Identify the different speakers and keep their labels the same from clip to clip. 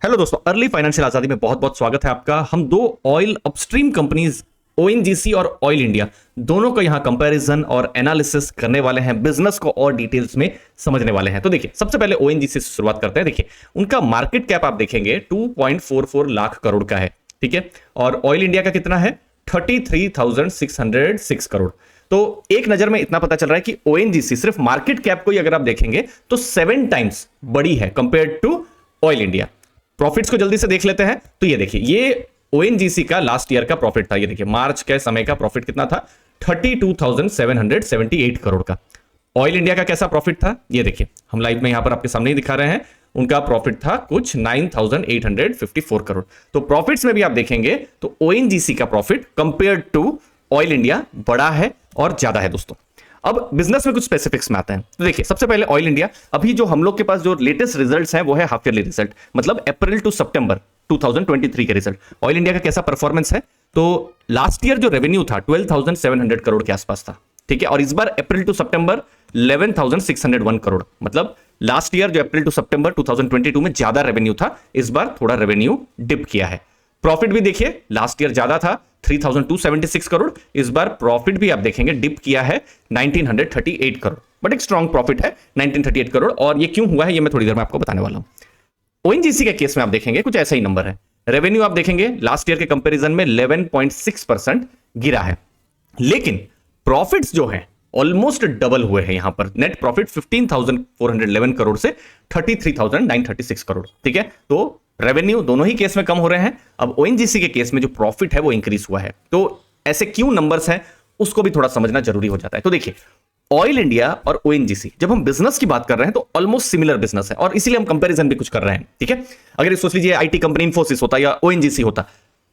Speaker 1: Hello दोस्तों, early financial आजादी में बहुत बहुत स्वागत है आपका। हम दो ऑयल अपस्ट्रीम कंपनीज ओएनजीसी और ऑयल इंडिया दोनों का यहां कंपैरिजन और एनालिसिस करने वाले हैं, बिजनेस को और डिटेल्स में समझने वाले हैं। तो देखिए, सबसे पहले ओएनजीसी से शुरुआत करते हैं। देखिए, उनका मार्केट कैप आप देखेंगे 2.44 लाख करोड़ का है, ठीक है। और ऑयल इंडिया का कितना है? 33,606 करोड़। तो एक नजर में इतना पता चल रहा है कि ओएनजीसी सिर्फ मार्केट कैप को ही अगर आप देखेंगे तो 7 टाइम्स बड़ी है compare to oil India. Profits को जल्दी से देख लेते हैं। तो ये देखिए, ये ओएनजीसी का लास्ट ईयर का प्रॉफिट था। ये देखिए, मार्च के समय का प्रॉफिट कितना था? 32,778 करोड़ का। ऑयल इंडिया का कैसा प्रॉफिट था? ये देखिए, हम लाइव में यहां पर आपके सामने ही दिखा रहे हैं। उनका प्रॉफिट था कुछ 9,854 करोड़। तो प्रॉफिट्स में भी आप देखेंगे तो ओएनजीसी का profit compare to oil India बड़ा है और ज्यादा है दोस्तों। अब बिजनेस में कुछ स्पेसिफिक्स में आते हैं। तो देखिए, सबसे पहले ऑयल इंडिया, अभी जो हम लोग के पास जो लेटेस्ट रिजल्ट्स हैं वो है हाफ ईयरली रिजल्ट, मतलब अप्रैल टू सितंबर 2023 के रिजल्ट। ऑयल इंडिया का कैसा परफॉर्मेंस है? तो लास्ट ईयर जो रेवेन्यू था 12,700 करोड़ के आसपास था, ठीक है। और इस बार अप्रैल टू सितंबर 11,601 करोड़, मतलब लास्ट ईयर जो अप्रैल टू सितंबर 2022 में ज्यादा रेवेन्यू था, इस बार थोड़ा रेवेन्यू डिप किया है। प्रॉफिट भी देखिए, लास्ट ईयर ज्यादा था 3,276 करोड़, इस बार प्रॉफिट भी आप देखेंगे डिप किया है 1,938 करोड़, बट एक स्ट्रॉन्ग प्रॉफिट है 1,938 करोड़। और ये क्यों हुआ है ये मैं थोड़ी देर में आपको बताने वाला हूं। ओएनजीसी के केस में आप देखेंगे कुछ ऐसा ही नंबर है। रेवेन्यू आप देखेंगे लास्ट ईयर के कंपैरिजन में 11.6% गिरा है, लेकिन प्रॉफिट्स जो है ऑलमोस्ट डबल हुए हैं। यहां पर नेट प्रॉफिट 15,411 करोड़ से 33,936 करोड़, ठीक है। तो रेवेन्यू दोनों ही केस में कम हो रहे हैं। अब ओएनजीसी के केस में जो प्रॉफिट है वो इंक्रीज हुआ है। तो ऐसे क्यों नंबर्स हैं उसको भी थोड़ा समझना जरूरी हो जाता है। तो देखिए, ऑयल इंडिया और ओएनजीसी, जब हम बिजनेस की बात कर रहे हैं तो ऑलमोस्ट सिमिलर बिजनेस है और इसीलिए हम कंपैरिजन भी कुछ कर रहे हैं, ठीक है। अगर सोच लीजिए आईटी कंपनी इंफोसिस होता या ओएनजीसी होता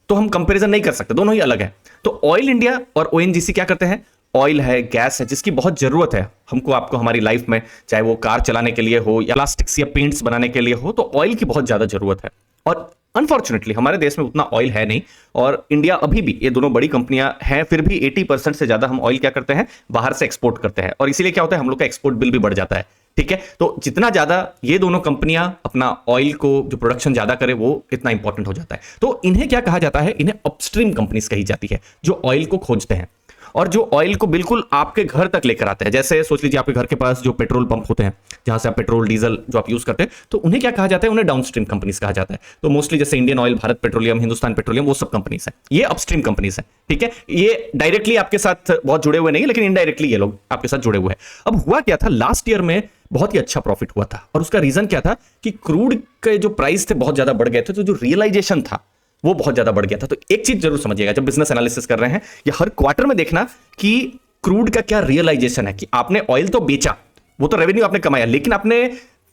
Speaker 1: तो हम कंपैरिजन नहीं कर सकते, दोनों ही अलग है। तो ऑयल इंडिया और ओएनजीसी क्या करते हैं? ऑयल है, गैस है, जिसकी बहुत जरूरत है हमको आपको हमारी लाइफ में, चाहे वो कार चलाने के लिए हो या प्लास्टिक्स या पेंट्स बनाने के लिए हो, तो ऑयल की बहुत ज्यादा जरूरत है। और अनफॉर्चुनेटली हमारे देश में उतना ऑयल है नहीं, और इंडिया अभी भी, ये दोनों बड़ी कंपनियां हैं, फिर भी 80% से ज्यादा हम ऑयल क्या करते हैं? बाहर से एक्सपोर्ट करते हैं। और इसीलिए क्या होता है, हम लोग का एक्सपोर्ट बिल भी बढ़ जाता है, ठीक है। तो जितना ज्यादा ये दोनों कंपनियां अपना ऑयल को जो प्रोडक्शन ज्यादा करे वो इतना इंपॉर्टेंट हो जाता है। तो इन्हें क्या कहा जाता है? इन्हें अपस्ट्रीम कंपनीज कही जाती है, जो ऑयल को खोजते हैं और जो ऑयल को बिल्कुल आपके घर तक लेकर आते हैं। जैसे सोच लीजिए आपके घर के पास जो पेट्रोल पंप होते हैं, जहां से आप पेट्रोल डीजल जो आप यूज करते हैं, तो उन्हें क्या कहा जाता है? उन्हें डाउनस्ट्रीम कंपनीज कहा जाता है। तो मोस्टली जैसे Indian oil, Bharat petroleum, Hindustan petroleum, वो सब कंपनीज हैं, ये अपस्ट्रीम कंपनीज हैं, ठीक है। ये डायरेक्टली आपके साथ बहुत जुड़े हुए नहीं है, लेकिन इनडायरेक्टली ये लोग आपके साथ जुड़े हुए हैं। अब हुआ क्या था, लास्ट ईयर में बहुत ही अच्छा प्रॉफिट हुआ था, और उसका रीजन क्या था कि क्रूड के जो प्राइस थे बहुत ज्यादा बढ़ गए थे, तो जो रियलाइजेशन था वो बहुत ज्यादा बढ़ गया था। तो एक चीज जरूर समझिएगा जब बिजनेस एनालिसिस कर रहे हैं, या हर क्वार्टर में देखना कि क्रूड का क्या रियलाइजेशन है, कि आपने ऑयल तो बेचा, वो तो रेवेन्यू आपने कमाया, लेकिन आपने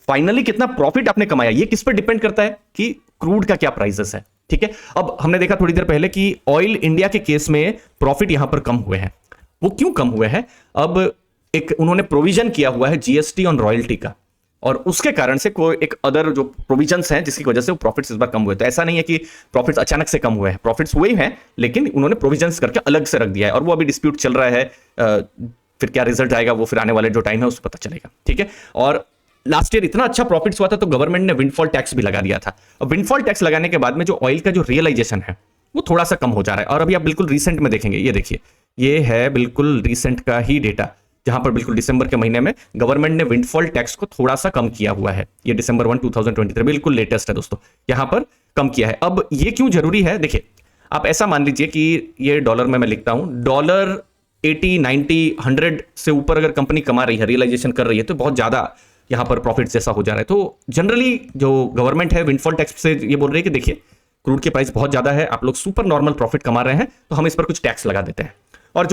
Speaker 1: फाइनली कितना प्रॉफिट आपने कमाया, ये किस पर डिपेंड करता है कि क्रूड का क्या प्राइसेस है, ठीक है। अब हमने देखा थोड़ी देर पहले कि ऑयल इंडिया के केस में प्रॉफिट यहां पर कम हुए हैं। वो क्यों कम हुए हैं? अब एक उन्होंने प्रोविजन किया हुआ है जीएसटी ऑन रॉयल्टी का, और उसके कारण से कोई एक अदर जो प्रोविजंस हैं जिसकी वजह से वो प्रॉफिट्स इस बार कम हुए। तो ऐसा नहीं है कि प्रॉफिट्स अचानक से कम हुए हैं, प्रॉफिट्स हुए हैं, लेकिन उन्होंने प्रोविजंस करके अलग से रख दिया है, और वो अभी डिस्प्यूट चल रहा है। फिर क्या रिजल्ट आएगा वो फिर आने वाले जो टाइम है उसमें पता चलेगा, ठीक है। और लास्ट ईयर इतना अच्छा प्रॉफिट्स हुआ था तो गवर्नमेंट ने विंडफॉल टैक्स भी लगा दिया था। और विंडफॉल टैक्स लगाने के बाद में जो ऑयल का जो रियलाइजेशन है वो थोड़ा सा कम हो जा रहा है। और अभी आप बिल्कुल रिसेंट में देखेंगे, ये देखिए, ये है बिल्कुल रिसेंट का ही डेटा, जहां पर बिल्कुल दिसंबर के महीने में गवर्नमेंट ने विंडफॉल टैक्स को थोड़ा सा कम किया हुआ है। ये December 1, 2023 बिल्कुल लेटेस्ट है दोस्तों, यहां पर कम किया है। अब ये क्यों जरूरी है? देखिए, आप ऐसा मान लीजिए कि ये डॉलर में मैं लिखता हूं, डॉलर 80, 90, 100 से ऊपर अगर कंपनी कमा रही है, रियलाइजेशन कर रही है, तो बहुत ज्यादा यहां पर प्रॉफिट जैसा हो जा रहा है। तो जनरली जो गवर्नमेंट है विंडफॉल टैक्स से ये बोल रही है कि देखिए, क्रूड के प्राइस बहुत ज्यादा है, आप लोग सुपर नॉर्मल प्रॉफिट कमा रहे हैं, तो हम इस पर कुछ टैक्स लगा देते हैं। और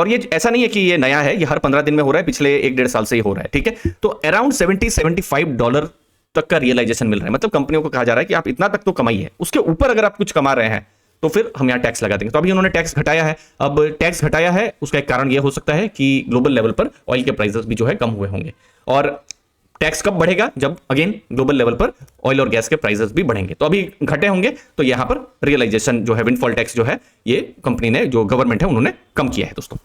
Speaker 1: ये ऐसा नहीं है कि ये नया है, ये हर 15 दिन में हो रहा है, पिछले 1-1.5 साल से ही हो रहा है, ठीक है। तो अराउंड $70-75 तक का रियलाइजेशन मिल रहा है, मतलब कंपनियों को कहा जा रहा है कि आप इतना तक तो कमाइए, उसके ऊपर अगर आप कुछ कमा रहे हैं तो फिर हम यहाँ टैक्स लगा देंगे। तो अभी उन्होंने टैक्स घटाया है। अब टैक्स घटाया है, उसका एक कारण यह हो सकता है कि ग्लोबल लेवल पर ऑयल के प्राइसेस भी जो है कम हुए होंगे। और टैक्स कब बढ़ेगा? जब अगेन ग्लोबल लेवल पर ऑयल और गैस के प्राइसेस भी बढ़ेंगे। तो अभी घटे होंगे, तो यहां पर रियलाइजेशन जो है, विंडफॉल टैक्स जो है, ये कंपनी ने, जो गवर्नमेंट है, उन्होंने कम किया है दोस्तों।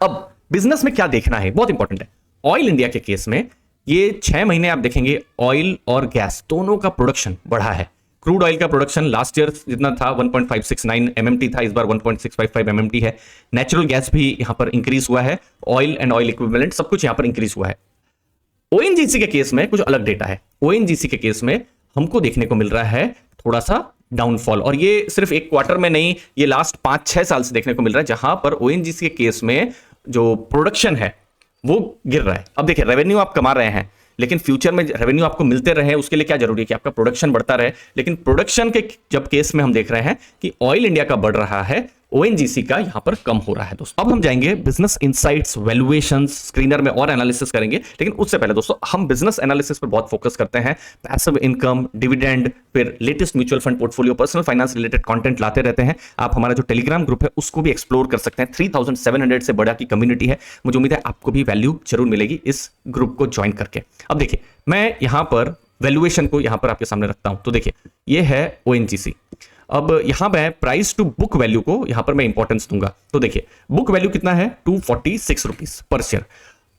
Speaker 1: अब बिजनेस में क्या देखना है, बहुत इंपॉर्टेंट है। ऑयल इंडिया के केस में ये 6 महीने आप देखेंगे ऑयल और गैस दोनों का प्रोडक्शन बढ़ा है। क्रूड ऑयल का प्रोडक्शन लास्ट ईयर जितना था 1.569 एमएमटी था, इस बार 1.655 एमएमटी है। नेचुरल गैस भी यहां पर इंक्रीज हुआ है, ऑयल एंड ऑयल इक्विवेलेंट सब कुछ यहां पर इंक्रीज हुआ है। ओएनजीसी के केस में कुछ अलग डेटा है। ओएनजीसी के केस में हमको देखने को मिल रहा है थोड़ा सा डाउनफॉल, और ये सिर्फ एक क्वार्टर में नहीं, ये लास्ट 5-6 साल से देखने को मिल रहा है, जहां पर ओएनजीसी के केस में जो प्रोडक्शन है वो गिर रहा है। अब देखिए, रेवेन्यू आप कमा रहे हैं, लेकिन फ्यूचर में रेवेन्यू आपको मिलते रहे उसके लिए क्या जरूरी है कि आपका प्रोडक्शन बढ़ता रहे। लेकिन प्रोडक्शन के जब केस में हम देख रहे हैं कि ऑयल इंडिया का बढ़ रहा है, ओएनजीसी का यहां पर कम हो रहा है दोस्तों। अब हम जाएंगे बिजनेस इनसाइट्स, वैल्यूएशंस, स्क्रीनर में और एनालिसिस करेंगे, लेकिन उससे पहले दोस्तों हम बिजनेस एनालिसिस पर बहुत फोकस करते हैं। पैसिव इनकम, डिविडेंड, फिर latest mutual fund portfolio, personal finance related content लाते रहते हैं। आप हमारा जो टेलीग्राम ग्रुप है उसको भी एक्सप्लोर कर सकते हैं। 3700 से बड़ा की कम्युनिटी है। मुझे उम्मीद है आपको भी वैल्यू जरूर मिलेगी इस ग्रुप को ज्वाइन करके। अब देखिए, मैं यहां पर वैल्यूएशन को यहां पर आपके सामने रखता हूं, तो देखिए ये है ओएनजीसी। अब यहां मैं प्राइस टू बुक वैल्यू को यहां पर मैं इंपॉर्टेंस दूंगा। तो देखिए बुक वैल्यू कितना है, 246 रुपीज पर शेयर।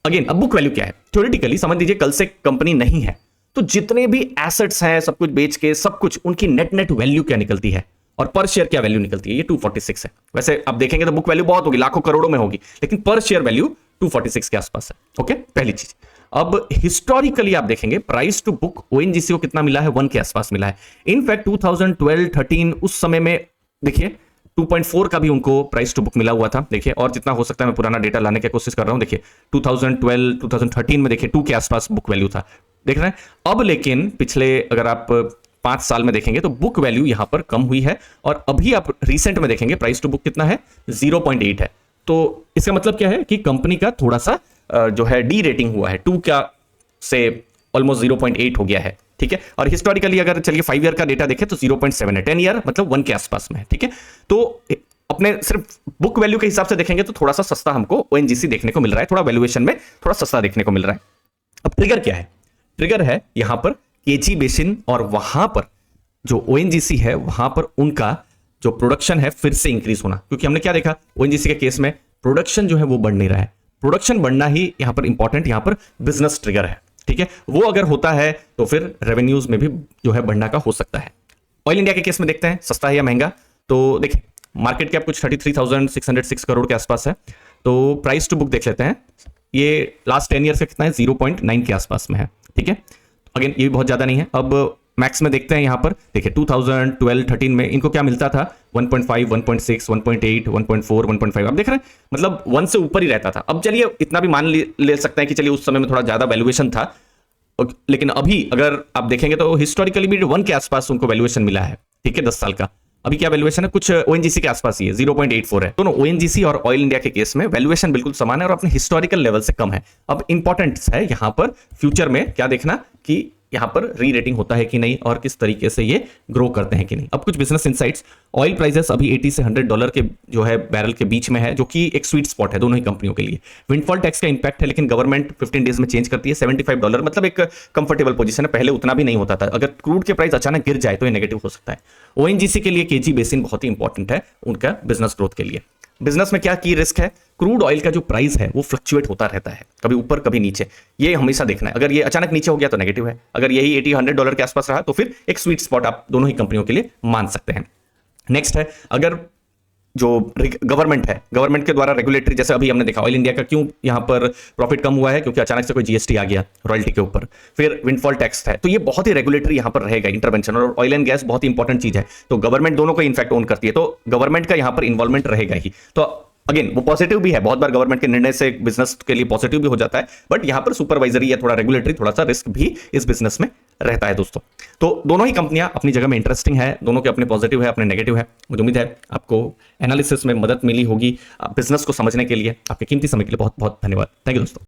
Speaker 1: अगेन, अब बुक वैल्यू क्या है? थ्योरेटिकली समझ लीजिए कल से कंपनी नहीं है तो जितने भी एसेट्स हैं सब कुछ बेच के सब कुछ, उनकी नेट वैल्यू क्या निकलती है और पर शेयर क्या वैल्यू निकलती है, ये 246 है। वैसे आप देखेंगे तो बुक वैल्यू बहुत होगी, लाखों करोड़ों में होगी, लेकिन पर शेयर वैल्यू 246 के आसपास है। ओके, पहली चीज। अब हिस्टोरिकली आप देखेंगे प्राइस टू बुक ओएनजीसी को कितना मिला है, 1 के आसपास मिला है। इनफैक्ट 2012-13 उस समय में देखिए 2.4 का भी उनको प्राइस टू बुक मिला हुआ था। देखिए, और जितना हो सकता है मैं पुराना डेटा लाने की कोशिश कर रहा हूं। देखिए 2012-2013 में देखिए 2 के आसपास बुक वैल्यू था, देख रहे हैं। अब लेकिन पिछले अगर आप 5 साल में देखेंगे तो बुक वैल्यू यहां पर कम हुई है, और अभी आप रिसेंट में देखेंगे प्राइस टू बुक कितना है, 0.8 है। तो इसका मतलब क्या है कि कंपनी का थोड़ा सा जो है डी रेटिंग हुआ है, 2 का से ऑलमोस्ट 0.8 हो गया है। ठीक है, और हिस्टोरिकली अगर चलिए 5 ईयर का डेटा देखें तो 0.7 है, 10 ईयर मतलब 1 के आसपास में है। ठीक है, तो अपने सिर्फ बुक वैल्यू के हिसाब से देखेंगे तो थोड़ा सा सस्ता हमको ओएनजीसी देखने को मिल रहा है, थोड़ा वैल्यूएशन में थोड़ा सस्ता देखने को मिल रहा है। अब ट्रिगर क्या है? ट्रिगर है यहां पर केजी बेसिन, और वहां पर जो ओएनजीसी है वहां पर उनका जो प्रोडक्शन है फिर से इंक्रीज होना, क्योंकि हमने क्या देखा ओएनजीसी के केस में प्रोडक्शन जो है वो बढ़ नहीं रहा है। प्रोडक्शन बढ़ना ही यहां पर इंपॉर्टेंट, यहां पर बिजनेस ट्रिगर है। ठीक है, वो अगर होता है तो फिर रेवेन्यूज में भी जो है बढ़ना का हो सकता है। ऑयल इंडिया के केस में देखते हैं सस्ता है या महंगा। तो देखिए मार्केट कैप कुछ 33,606 करोड़ के आसपास है। तो प्राइस टू बुक देख लेते हैं, ये लास्ट 10 ईयर से कितना है, 0.9 के आसपास में है। ठीक है, अगेन ये भी बहुत ज्यादा नहीं है। अब मैक्स में देखते हैं यहां पर, देखिए 2012-13 में इनको क्या मिलता था, 1.5, 1.6, 1.8, 1.4, 1.5। आप देख रहे हैं मतलब 1 से ऊपर ही रहता था। अब चलिए इतना भी मान ले सकते हैं कि चलिए उस समय में थोड़ा ज्यादा वैल्यूएशन था, लेकिन अभी अगर आप देखेंगे तो हिस्टोरिकली भी 1 के आसपास उनको वैल्यूएशन मिला है। ठीक है, 10 साल का। अभी क्या वैल्यूएशन है, कुछ ओएनजीसी के आसपास ही है, 0.84 है। दोनों ओएनजीसी और ऑयल इंडिया के केस में वैल्यूएशन बिल्कुल समान है और अपने हिस्टोरिकल लेवल से कम है। अब इंपॉर्टेंट है यहां पर फ्यूचर में क्या देखना कि यहां पर री रेटिंग होता है कि नहीं और किस तरीके से ये ग्रो करते हैं कि नहीं। अब कुछ बिजनेस इनसाइट्स। ऑयल प्राइसेस अभी $80 से $100 के जो है बैरल के बीच में है, जो कि एक स्वीट स्पॉट है दोनों ही कंपनियों के लिए। विंडफॉल टैक्स का इंपैक्ट है, लेकिन गवर्नमेंट 15 डेज में चेंज करती है। $75 मतलब एक कंफर्टेबल पोजीशन है, पहले उतना भी नहीं होता था। अगर क्रूड के प्राइस अचानक गिर जाए तो ये नेगेटिव हो सकता है। ओएनजीसी के लिए केजी बेसिन बहुत ही इंपॉर्टेंट है उनका बिजनेस ग्रोथ के लिए। बिजनेस में क्या की रिस्क है, क्रूड ऑयल का जो प्राइस है वो फ्लक्चुएट होता रहता है, कभी ऊपर कभी नीचे, ये हमेशा देखना है। अगर ये अचानक नीचे हो गया तो नेगेटिव है, अगर यही $80-100 के आसपास रहा तो फिर एक स्वीट स्पॉट आप दोनों ही कंपनियों के लिए मान सकते हैं। नेक्स्ट है, अगर जो गवर्नमेंट है, गवर्नमेंट के द्वारा रेगुलेटरी, जैसे अभी हमने देखा ऑयल इंडिया का क्यों यहां पर प्रॉफिट कम हुआ है, क्योंकि अचानक से कोई जीएसटी आ गया रॉयल्टी के ऊपर, फिर विंडफॉल टैक्स है, तो ये बहुत ही रेगुलेटरी यहां पर रहेगा इंटरवेंशन। और ऑयल एंड गैस बहुत ही इंपॉर्टेंट चीज है, तो गवर्नमेंट दोनों को इनफैक्ट ओन करती है, तो गवर्नमेंट का यहां पर इन्वॉल्वमेंट रहेगा ही। तो अगेन वो पॉजिटिव भी है, बहुत बार गवर्नमेंट के निर्णय से बिजनेस के लिए पॉजिटिव भी हो जाता है, बट यहां पर सुपरवाइजरी या थोड़ा रेगुलेटरी, थोड़ा सा रिस्क भी इस बिजनेस में रहता है दोस्तों। तो दोनों ही कंपनियां अपनी जगह में इंटरेस्टिंग है, दोनों के अपने पॉजिटिव है, अपने नेगेटिव है। मुझे उम्मीद है आपको एनालिसिस में मदद मिली होगी बिजनेस को समझने के लिए। आपके कीमती समय के लिए बहुत बहुत धन्यवाद। थैंक यू दोस्तों।